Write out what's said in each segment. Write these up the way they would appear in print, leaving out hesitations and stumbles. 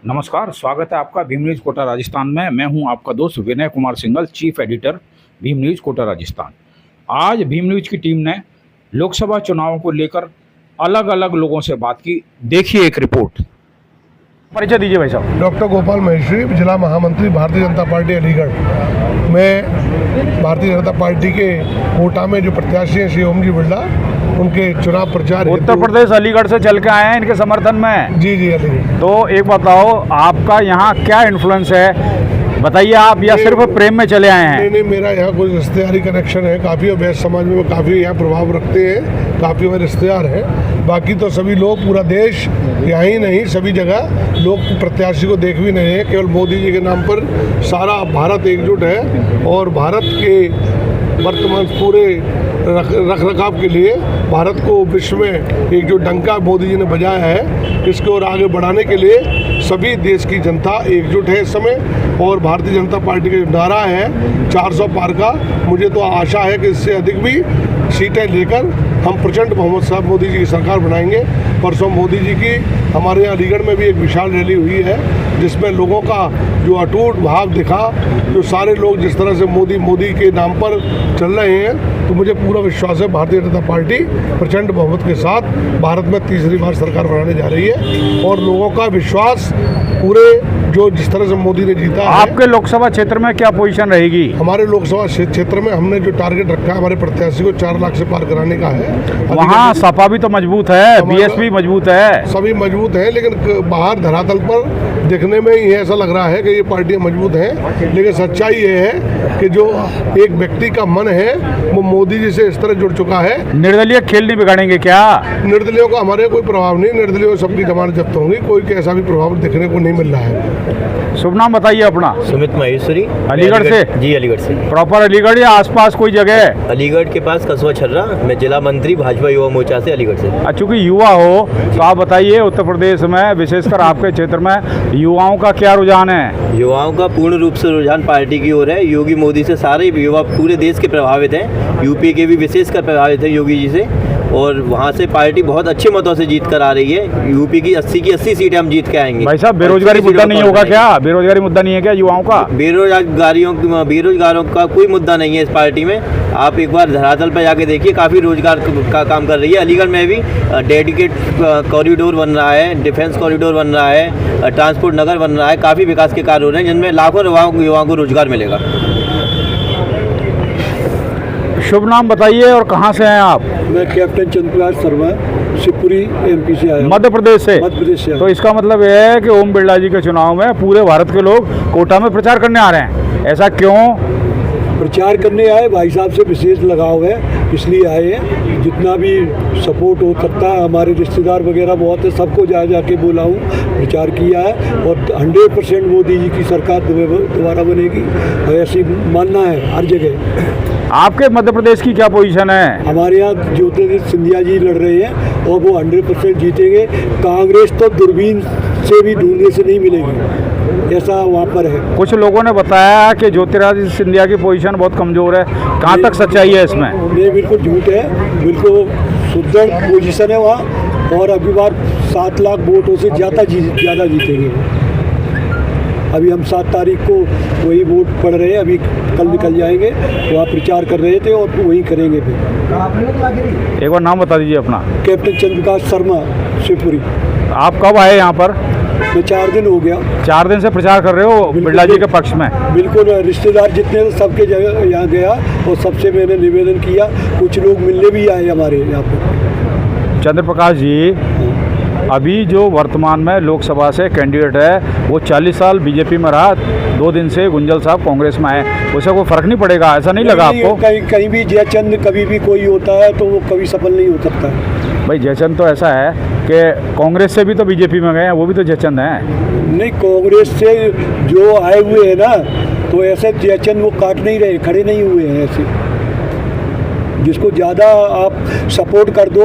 नमस्कार, स्वागत है आपका भीम न्यूज़ कोटा राजस्थान में। मैं हूं आपका दोस्त Vinay Kumar Singhal, chief editor Bhim news Kota Rajasthan. आज भीम न्यूज़ की टीम ने लोकसभा चुनावों को लेकर अलग अलग लोगों से बात की। देखिए एक रिपोर्ट। परिचय दीजिए भाई साहब। डॉक्टर गोपाल महेश्वरी, जिला महामंत्री भारतीय जनता पार्टी अलीगढ़। मैं भारतीय जनता पार्टी के कोटा में जो प्रत्याशी हैं श्री ओम जी बिरला, उनके चुनाव प्रचार उत्तर प्रदेश अलीगढ़ से चल के आए हैं इनके समर्थन में। जी अलीगढ़। तो एक बताओ, आपका यहाँ क्या इन्फ्लुएंस है, बताइए आप, या सिर्फ प्रेम में चले आए हैं? नहीं, मेरा यहाँ कोई रिश्तेदारी कनेक्शन है काफ़ी, और वैश्य समाज में काफ़ी यहाँ प्रभाव रखते हैं, काफ़ी हमारे रिश्तेदार हैं। बाकी तो सभी लोग, पूरा देश, यहाँ ही नहीं सभी जगह लोग प्रत्याशी को देख भी नहीं है। केवल मोदी जी के नाम पर सारा भारत एकजुट है, और भारत के वर्तमान पूरे रख रखाव के लिए भारत को विश्व में एक जो डंका मोदी जी ने बजाया है, इसको और आगे बढ़ाने के लिए सभी देश की जनता एकजुट है इस समय। और भारतीय जनता पार्टी का नारा है 400 पार का, मुझे तो आशा है कि इससे अधिक भी सीटें लेकर हम प्रचंड बहुमत साहब मोदी जी की सरकार बनाएंगे। परसों मोदी जी की हमारे यहाँ अलीगढ़ में भी एक विशाल रैली हुई है, जिसमें लोगों का जो अटूट भाव दिखा, जो सारे लोग जिस तरह से मोदी के नाम पर चल रहे हैं, तो मुझे पूरा विश्वास है भारतीय जनता पार्टी प्रचंड बहुमत के साथ भारत में तीसरी बार सरकार बनाने जा रही है। और लोगों का विश्वास पूरे जो जिस तरह से मोदी ने जीता है। आपके लोकसभा क्षेत्र में क्या पोजीशन रहेगी? हमारे लोकसभा क्षेत्र में हमने जो टारगेट रखा है हमारे प्रत्याशी को 4 लाख से पार कराने का है। वहाँ सपा भी तो मजबूत है, बीएसपी मजबूत है, सभी मजबूत है, लेकिन बाहर धरातल पर देखने में ही ऐसा लग रहा है कि ये पार्टियां मजबूत हैं, लेकिन सच्चाई ये है कि जो एक व्यक्ति का मन है वो मोदी जी से इस तरह जुड़ चुका है। निर्दलीय खेल नहीं बिगाड़ेंगे क्या? निर्दलियों का हमारे कोई प्रभाव नहीं, निर्दलियों सबकी जमानत जब्त होंगी, कोई कैसा भी प्रभाव देखने को नहीं मिल रहा है। शुभ नाम बताइए अपना। सुमित महेश्वरी, अलीगढ़ से? जी अलीगढ़ से। प्रॉपर अलीगढ़ या आसपास कोई जगह है? अलीगढ़ के पास कस्बा छर्रा। मैं जिला मंत्री भाजपा युवा मोर्चा से अलीगढ़ से। चूँकि युवा हो तो आप बताइए, उत्तर प्रदेश में विशेषकर आपके क्षेत्र में युवाओं का क्या रुझान है? युवाओं का पूर्ण रूप से रुझान पार्टी की ओर है। योगी मोदी से सारे युवा पूरे देश के प्रभावित हैं, यूपी के भी विशेषकर प्रभावित हैं योगी जी से, और वहाँ से पार्टी बहुत अच्छे मतों से जीत कर आ रही है। यूपी की 80 की 80 सीटें हम जीत के आएंगे। भाई साहब, बेरोजगारी मुद्दा नहीं होगा क्या? बेरोजगारी मुद्दा नहीं है क्या युवाओं का? बेरोजगारों का कोई मुद्दा नहीं है इस पार्टी में। आप एक बार धरातल पर जाके देखिए, काफ़ी रोजगार का काम कर रही है। अलीगढ़ में भी डेडिकेट कॉरिडोर बन रहा है, डिफेंस कॉरिडोर बन रहा है, ट्रांसपोर्ट नगर बन रहा है, काफ़ी विकास के कार्य हो रहे हैं, जिनमें लाखों युवाओं को रोजगार मिलेगा। शुभ नाम बताइए और कहाँ से हैं आप? मैं कैप्टन चंद्रप्रकाश शर्मा, शिवपुरी एमपी से आया। मध्य प्रदेश से? मध्य प्रदेश से। तो इसका मतलब ये है कि ओम बिरला जी के चुनाव में पूरे भारत के लोग कोटा में प्रचार करने आ रहे हैं, ऐसा क्यों? प्रचार करने आए, भाई साहब से विशेष लगाव है इसलिए आए हैं। जितना भी सपोर्ट हो सकता है, हमारे रिश्तेदार वगैरह बहुत है, सबको जाके बोला हूँ, प्रचार किया है, और 100% मोदी जी की सरकार दोबारा बनेगी, ऐसी मानना है हर जगह। आपके मध्य प्रदेश की क्या पोजीशन है? हमारे यहाँ ज्योतिरादित्य सिंधिया जी लड़ रहे हैं और वो 100% जीतेंगे। कांग्रेस तो दूरबीन से भी ढूंढने से नहीं मिलेगी, ऐसा वहाँ पर है। कुछ लोगों ने बताया कि ज्योतिरादित्य सिंधिया की पोजीशन बहुत कमजोर है, कहाँ तक सच्चाई है इसमें? नहीं, बिल्कुल झूठ है, बिल्कुल सुदृढ़ पोजीशन है वहाँ, और अभी बार 7 लाख वोटों से ज़्यादा जीतेंगे। अभी हम 7 तारीख को वही वोट पड़ रहे हैं, अभी कल निकल जाएंगे, वहाँ प्रचार कर रहे थे और वही करेंगे फिर। एक बार नाम बता दीजिए अपना। कैप्टन चंद्रप्रकाश शर्मा, शिवपुरी। आप कब आए यहाँ पर? मैं 4 दिन हो गया। 4 दिन से प्रचार कर रहे हो बिरला जी के पक्ष में? बिल्कुल, रिश्तेदार जितने सबके जगह यहाँ गया और सबसे मैंने निवेदन किया, कुछ लोग मिलने भी आए हमारे यहाँ पर। चंद्रप्रकाश जी, अभी जो वर्तमान में लोकसभा से कैंडिडेट है वो 40 साल बीजेपी में रहा, 2 दिन से गुंजल साहब कांग्रेस में आए, उससे कोई फर्क नहीं पड़ेगा, ऐसा नहीं लगा आपको? कहीं भी जयचंद कभी भी कोई होता है तो वो कभी सफल नहीं हो सकता है। भाई जयचंद तो ऐसा है कि कांग्रेस से भी तो बीजेपी में गए हैं, वो भी तो जयचंद हैं। नहीं, कांग्रेस से जो आए हुए हैं ना, तो ऐसे जयचंद वो काट नहीं रहे, खड़े नहीं हुए हैं ऐसे। जिसको ज़्यादा आप सपोर्ट कर दो,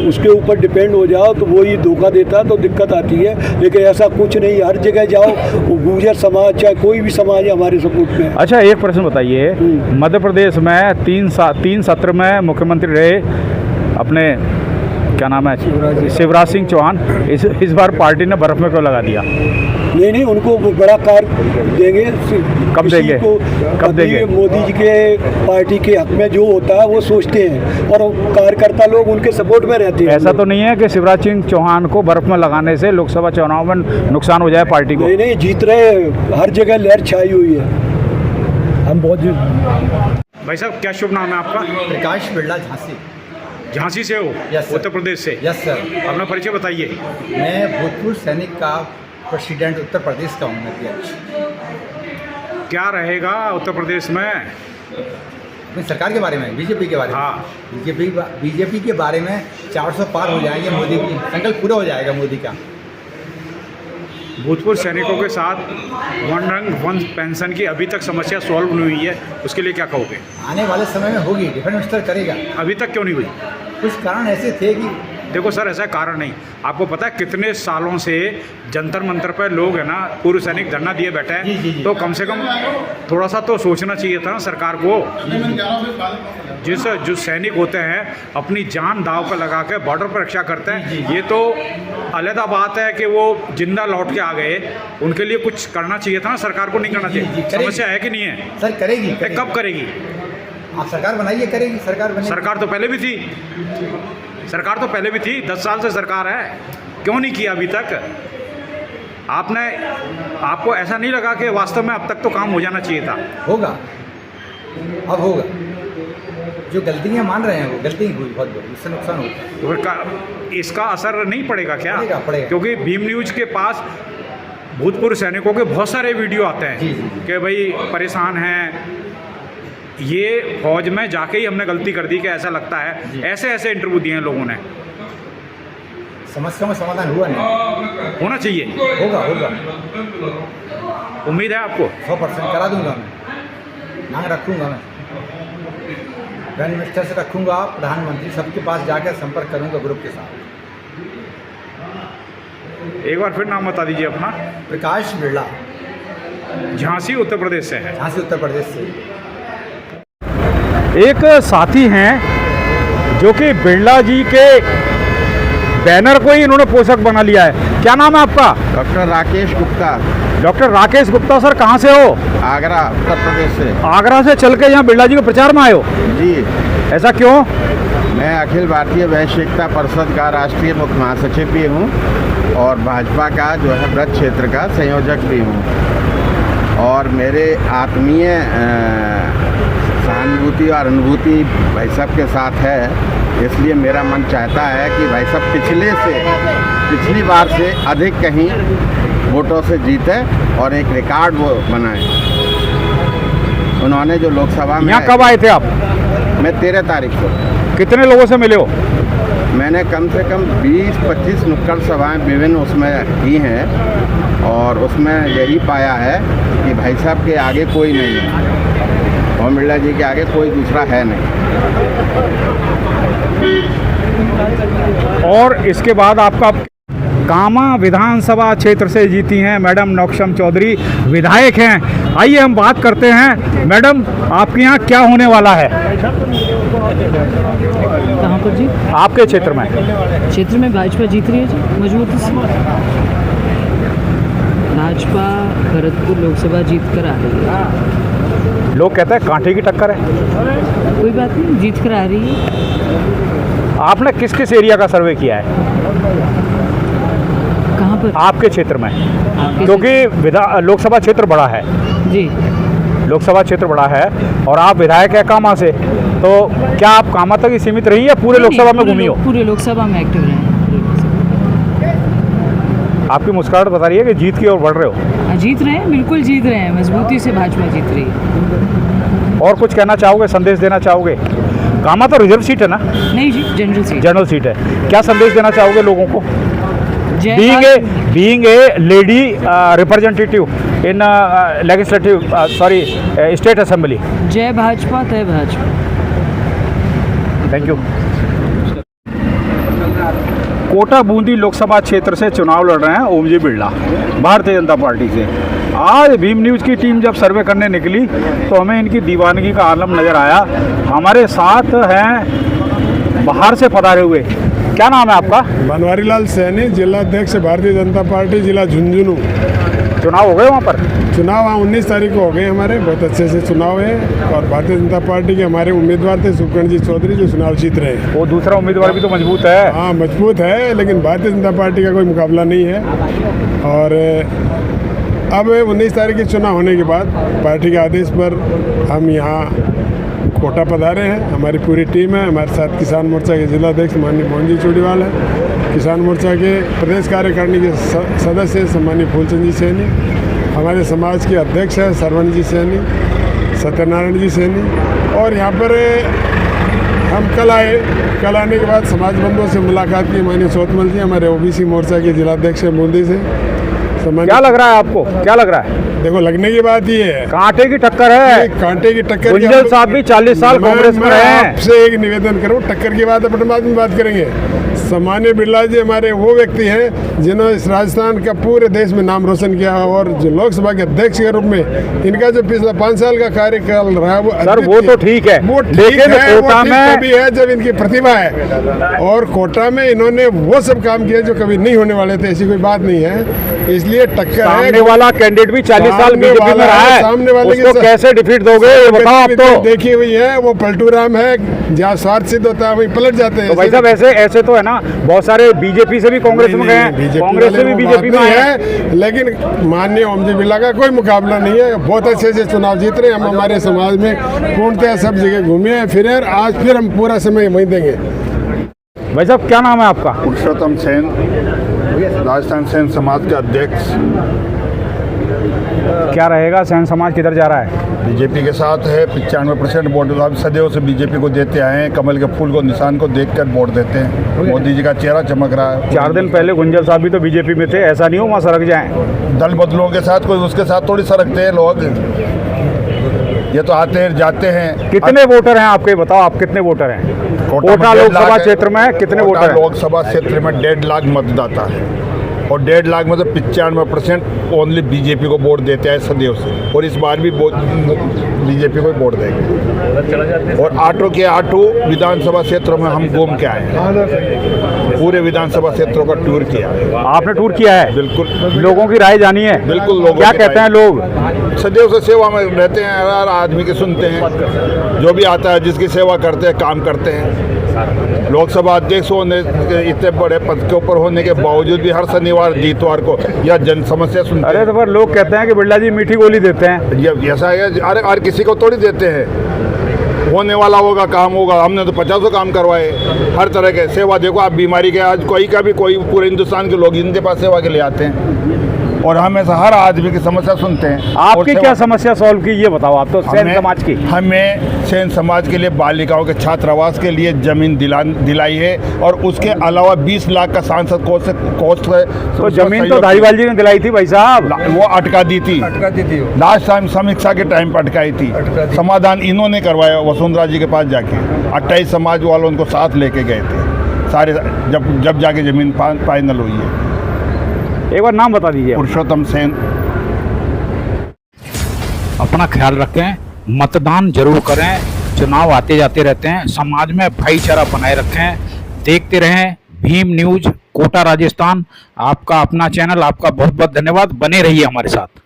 उसके ऊपर डिपेंड हो जाओ, तो वो ही धोखा देता है, तो दिक्कत आती है। लेकिन ऐसा कुछ नहीं, हर जगह जाओ, वो गुर्जर समाज चाहे कोई भी समाज है हमारे सपोर्ट में। अच्छा, एक प्रश्न बताइए, मध्य प्रदेश में 3 सत्र में मुख्यमंत्री रहे अपने क्या नाम है, शिवराज सिंह चौहान, इस बार पार्टी ने बर्फ़ में क्यों लगा दिया? नहीं, उनको बड़ा कार देंगे। कब देंगे? कब देंगे? मोदी जी के पार्टी के हक में जो होता है वो सोचते हैं और कार्यकर्ता लोग उनके सपोर्ट में रहते हैं। ऐसा तो नहीं है कि शिवराज सिंह चौहान को बर्फ़ में लगाने से लोकसभा चुनाव में नुकसान हो जाए पार्टी को? नहीं, जीत रहे, हर जगह लहर छाई हुई है। हम बहुत भाई साहब, क्या शुभ नाम है आपका? प्रकाश बिरला, झांसी। झांसी से हो? Yes sir. उत्तर प्रदेश से? Yes sir. अपना परिचय बताइए। मैं भूतपूर्व सैनिक का प्रेसिडेंट उत्तर प्रदेश का हूँ अध्यक्ष। क्या रहेगा उत्तर प्रदेश में? अपनी सरकार के बारे में, बीजेपी के बारे में? हाँ। बीजेपी के बारे में 400 पार हो जाएंगे मोदी की, संकल्प पूरा हो जाएगा मोदी का। भूतपूर्व सैनिकों के साथ वन रंग वन पेंशन की अभी तक समस्या सॉल्व नहीं हुई है, उसके लिए क्या कहोगे? आने वाले समय में होगी, डिफेंस मिनिस्टर करेगा। अभी तक क्यों नहीं हुई? कुछ कारण ऐसे थे कि देखो सर, ऐसा कारण नहीं। आपको पता है कितने सालों से जंतर मंतर पर लोग है ना, पूर्व सैनिक धरना दिए बैठे जी, जी, हैं, जी। तो कम से कम थोड़ा सा तो सोचना चाहिए था ना सरकार को। जो सैनिक होते हैं अपनी जान दांव पर लगा के बॉर्डर पर रक्षा करते हैं, ये तो अलग बात है कि वो जिंदा लौट के आ गए, उनके लिए कुछ करना चाहिए था ना सरकार को, नहीं करना जी, जी, चाहिए। करेगी। समस्या है कि नहीं है? सर करेगी, कब करेगी? आप सरकार बनाइए, करेगी सरकार बनेगी। सरकार तो पहले भी थी, सरकार तो पहले भी थी, 10 साल से सरकार है, क्यों नहीं किया अभी तक? आपको ऐसा नहीं लगा कि वास्तव में अब तक तो काम हो जाना चाहिए था? होगा, अब होगा। जो गलतियां मान रहे हैं वो गलती हुई बहुत बड़ी, इससे नुकसान होता है। तो फिर इसका असर नहीं पड़ेगा क्या? पड़ेगा। क्योंकि भीम न्यूज के पास भूतपूर्व सैनिकों के बहुत सारे वीडियो आते हैं जी, जी, जी। कि भाई परेशान हैं, ये फौज में जाके ही हमने गलती कर दी कि ऐसा लगता है, ऐसे ऐसे इंटरव्यू दिए हैं लोगों ने। समस्या में समाधान हुआ नहीं, होना चाहिए, होगा होगा, उम्मीद है आपको? 100% करा दूंगा मैं, मांग रखूंगा मैं, प्राइम मिनिस्टर से रखूंगा, प्रधानमंत्री सबके पास जाकर संपर्क करूंगा ग्रुप के साथ। एक बार फिर नाम बता दीजिए अपना। प्रकाश बिरला, झांसी उत्तर प्रदेश से है। झांसी उत्तर प्रदेश से। एक साथी हैं जो कि बिरला जी के बैनर को ही इन्होंने पोषक बना लिया है। क्या नाम है आपका? Doctor Rakesh Gupta. Doctor Rakesh Gupta sir, कहाँ से हो? आगरा, उत्तर प्रदेश से। आगरा से चल के यहाँ बिरला जी के प्रचार में आए हो? जी। ऐसा क्यों? मैं अखिल भारतीय वैश्य एकता परिषद का राष्ट्रीय मुख्य महासचिव भी हूँ और भाजपा का जो है ब्रज क्षेत्र का संयोजक भी हूँ, और मेरे आत्मीय सहानुभूति और अनुभूति भाई साहब के साथ है, इसलिए मेरा मन चाहता है कि भाई साहब पिछली बार से अधिक कहीं वोटों से जीते और एक रिकॉर्ड वो बनाए। उन्होंने जो लोकसभा में, यहाँ कब आए थे आप? मैं 13 तारीख को। कितने लोगों से मिले हो? मैंने कम से कम 20-25 नुक्कड़ सभाएं विभिन्न उसमें की हैं और उसमें यही पाया है कि भाई साहब के आगे कोई नहीं है, ओम बिरला जी के आगे कोई दूसरा है नहीं। और इसके बाद आपका कामा विधानसभा क्षेत्र से जीती हैं मैडम नौक्षम चौधरी, विधायक हैं। आइए हम बात करते हैं। मैडम, आपके यहाँ क्या होने वाला है? कहाँ पर जी? आपके क्षेत्र में? क्षेत्र में भाजपा जीत रही है जी, मजबूती से। भाजपा भरतपुर लोकसभा जीत कर आ रही है। लोग कहते हैं कांटे की टक्कर है। कोई बात नहीं, जीत कर आ रही है। आपने किस किस एरिया का सर्वे किया है? कहाँ पर? आपके क्षेत्र में, आपके क्योंकि लोकसभा क्षेत्र बड़ा है। जी, लोकसभा क्षेत्र बड़ा है और आप विधायक है कामा से, तो क्या आप कामा तक ही सीमित रही है, पूरे लोकसभा में घूमी हो? पूरे लोकसभा में एक्टिव रहे हैं। आपकी मुस्कुराहट बता रही है कि जीत की ओर बढ़ रहे हो। जीत रहे हैं, बिल्कुल जीत रहे हैं, मजबूती से भाजपा जीत रही है। और कुछ कहना चाहोगे, संदेश देना चाहोगे? कामा तो रिजर्व सीट है ना? नहीं जी, जनरल सीट। जनरल सीट है। क्या संदेश देना चाहोगे लोगों को? जय being a lady representative in legislative state assembly. जय भाजपा, तय भाजपा। Thank you. कोटा बूंदी लोकसभा क्षेत्र से चुनाव लड़ रहे हैं ओमजी बिरला, भारतीय जनता पार्टी से। आज भीम न्यूज़ की टीम जब सर्वे करने निकली तो हमें इनकी दीवानगी का आलम नज़र आया। हमारे साथ हैं बाहर से पधारे हुए क्या नाम है आपका? बनवारी लाल सैनी, जिला अध्यक्ष भारतीय जनता पार्टी, जिला झुंझुनू। चुनाव हो गए वहाँ पर? चुनाव वहाँ 19 तारीख को हो गए हमारे, बहुत अच्छे से चुनाव है। और भारतीय जनता पार्टी के हमारे उम्मीदवार थे सुखकर्ण जी चौधरी, जो चुनाव जीत रहे हैं। वो दूसरा उम्मीदवार भी तो मजबूत है। हाँ, मजबूत है, लेकिन भारतीय जनता पार्टी का कोई मुकाबला नहीं है। और अब 19 तारीख के चुनाव होने के बाद पार्टी के आदेश पर हम यहाँ कोटा पधारे हैं। हमारी पूरी टीम है। हमारे साथ किसान मोर्चा के जिला अध्यक्ष माननीय मोहन जी चूड़ीवाल हैं, किसान मोर्चा के प्रदेश कार्यकारिणी के सदस्य सम्मानीय फूलचंद जी सैनी, हमारे समाज के अध्यक्ष हैं सरवण जी सैनी, सत्यनारायण जी सैनी। और यहाँ पर हम कल आए। कल आने के बाद समाज बंधुओं से मुलाकात की माननीय चौतमल जी, हमारे ओबीसी मोर्चा के जिला अध्यक्ष हैं बूंदी से। क्या लग रहा है आपको? क्या लग रहा है? देखो, लगने की बात ये है, कांटे की टक्कर है। कांटे की टक्कर। गुंजल साहब भी 40 साल कांग्रेस में रहे हैं। आपसे एक निवेदन करूं, टक्कर की बात अपने बाद में बात करेंगे। सामान्य बिरला जी हमारे वो व्यक्ति हैं जिन्होंने इस राजस्थान का पूरे देश में नाम रोशन किया, और जो लोकसभा के अध्यक्ष के रूप में इनका जो पिछला 5 साल का कार्यकाल रहा वो सर वो तो ठीक है, वो लेकिन कोटा में भी है जब इनकी प्रतिभा है। और कोटा में इन्होंने वो सब काम किया जो कभी नहीं होने वाले थे, ऐसी कोई बात नहीं है। इसलिए टक्कर है। सामने वाला कैंडिडेट भी 40 साल बीजेपी में रहा है, सामने वाले उसको कैसे डिफीट दोगे ये बताओ आप तो। देखी हुई है, वो पलटू राम है, जहाँ स्वार्थ सिद्ध होता है वहीं पलट जाते हैं। तो भाई साहब ऐसे तो है ना, बहुत सारे बीजेपी से भी कांग्रेस में गए हैं, कांग्रेस से भी बीजेपी में है, लेकिन माननीय ओम जी बिरला का कोई मुकाबला नहीं है। बहुत अच्छे से चुनाव जीत रहे हैं। हम हमारे समाज में पूर्णतः सब जगह घूमे हैं, फिर आज फिर हम पूरा समय वहीं देंगे। भाई साहब क्या नाम है आपका? पुरुषोत्तम सेन, राजस्थान सेन समाज के अध्यक्ष। क्या रहेगा, सेन समाज किधर जा रहा है? बीजेपी के साथ है। 95% वोट हम सदैव से बीजेपी को देते आए हैं। कमल के फूल को निशान को देखकर वोट देते हैं। मोदी जी का चेहरा चमक रहा है। 4 दिन पहले गुंजल साहब भी तो बीजेपी में थे, ऐसा नहीं हो वहाँ सरक जाएं। दल बदलों के साथ कोई उसके साथ थोड़ी सरकते हैं लोग, ये तो आते हैं जाते हैं। कितने वोटर हैं आपके, बताओ आप कितने वोटर हैं कोटा लोकसभा क्षेत्र में? कितने वोटर हैं? लोकसभा क्षेत्र में 1.5 लाख मतदाता है, और 1.5 लाख में से 95% ओनली बीजेपी को वोट देते हैं सदैव से, और इस बार भी बीजेपी को वोट देंगे। और 8 विधानसभा क्षेत्रों में हम घूम के आए हैं, पूरे विधानसभा क्षेत्रों का टूर किया। आपने टूर किया है? बिल्कुल। लोगों की राय जानी है? बिल्कुल। लोगों क्या कहते हैं लोग? सदैव से सेवा में रहते हैं, हर आदमी की सुनते हैं, जो भी आता है जिसकी सेवा करते हैं, काम करते हैं। लोकसभा अध्यक्ष होने इतने बड़े पद के ऊपर होने के बावजूद भी हर शनिवार इतवार को यह जन समस्या सुनते हैं। अरे तो पर लोग कहते हैं कि बिरला जी मीठी गोली देते हैं। ये ऐसा है, अरे हर किसी को थोड़ी देते हैं। होने वाला होगा, काम होगा। हमने तो 50 काम करवाए, हर तरह के सेवा। देखो आप, बीमारी के आज कोई का भी कोई, पूरे हिंदुस्तान के लोग इनके पास सेवा के लिए आते हैं, और हमेशा हर आदमी की समस्या सुनते हैं। आपकी क्या समस्या सॉल्व की ये बताओ आप तो, सेन समाज की। हमें सेन समाज के लिए बालिकाओं के छात्रावास के लिए जमीन दिलाई है, और उसके अलावा 20 लाख का सांसद कोष है। तो जमीन तो धारीवाल जी ने दिलाई थी भाई साहब, वो अटका दी थी लास्ट टाइम समीक्षा के टाइम पर अटकाई थी। समाधान इन्होंने करवाया वसुंधरा जी के पास जाके। 28 समाज वालों उनको साथ लेके गए थे सारे, जब जाके जमीन फाइनल हुई है। एक बार नाम बता दीजिए। पुरुषोत्तम सेन। अपना ख्याल रखें, मतदान जरूर करें, चुनाव आते जाते रहते हैं, समाज में भाईचारा बनाए रखें। देखते रहें भीम न्यूज कोटा राजस्थान। आपका अपना चैनल, आपका बहुत बहुत धन्यवाद। बने रहिए हमारे साथ।